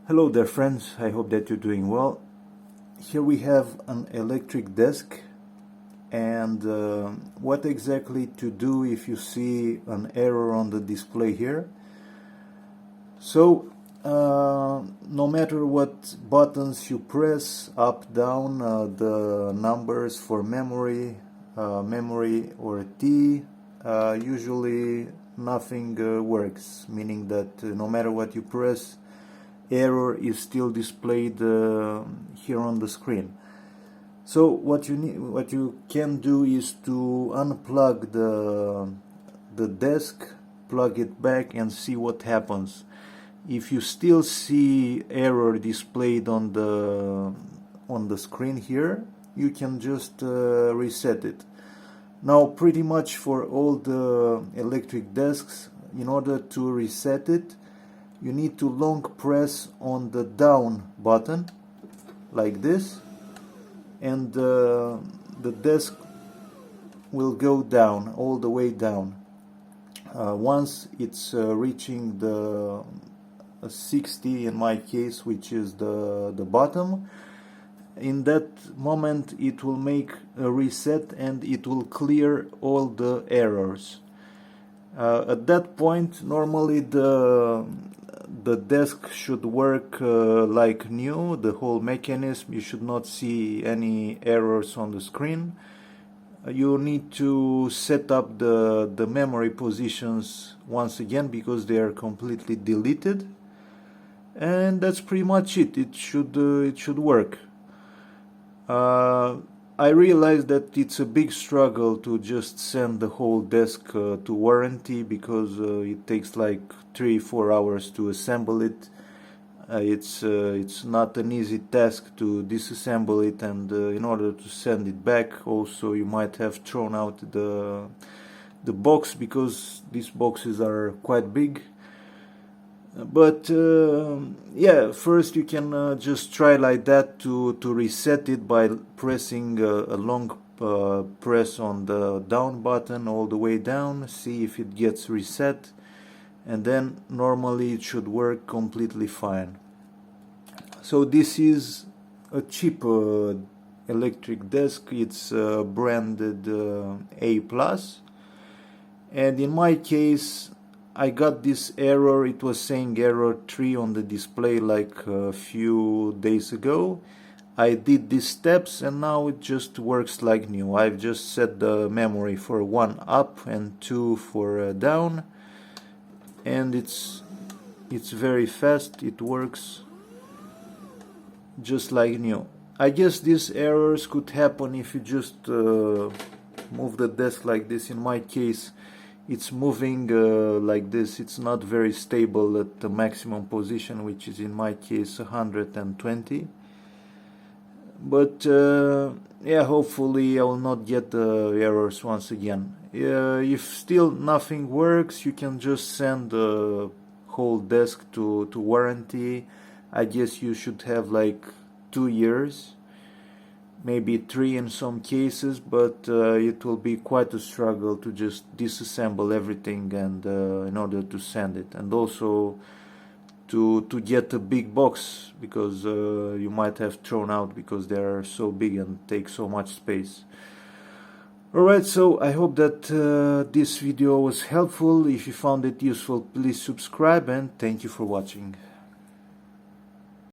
Hello there friends, I hope that you're doing well. Here we have an electric desk and what exactly to do if you see an error on the display here. So no matter what buttons you press, up, down, the numbers for memory or T, usually nothing works, meaning that no matter what you press, error is still displayed here on the screen. So what you can do is to unplug the desk, plug it back, and see what happens. If you still see error displayed on the screen here, you can just reset it. Now, pretty much for all the electric desks, in order to reset it, you need to long press on the down button like this, and the desk will go down, all the way down. Once it's reaching the 60 in my case, which is the bottom, in that moment it will make a reset and it will clear all the errors. At that point, normally the desk should work like new, the whole mechanism. You should not see any errors on the screen. You need to set up the memory positions once again because they are completely deleted, and that's pretty much it. It should work. I realize that it's a big struggle to just send the whole desk to warranty because it takes like 3-4 hours to assemble it. It's not an easy task to disassemble it, and in order to send it back, also you might have thrown out the box because these boxes are quite big. But yeah, first you can just try like that to reset it by pressing a long press on the down button all the way down, see if it gets reset, and then normally it should work completely fine. So this is a cheap electric desk. It's branded A+, and in my case I got this error. It was saying error 3 on the display like a few days ago. I did these steps and now it just works like new. I've just set the memory for 1 up and 2 for down, and it's very fast. It works just like new. I guess these errors could happen if you just move the desk like this. In my case, it's moving like this. It's not very stable at the maximum position, which is in my case 120. But yeah, hopefully I will not get the errors once again. If still nothing works, you can just send the whole desk to warranty. I guess you should have like 2 years, maybe 3 in some cases, but it will be quite a struggle to just disassemble everything and in order to send it, and also to get a big box because you might have thrown out because they are so big and take so much space. Alright, so I hope that this video was helpful. If you found it useful, please subscribe, and thank you for watching.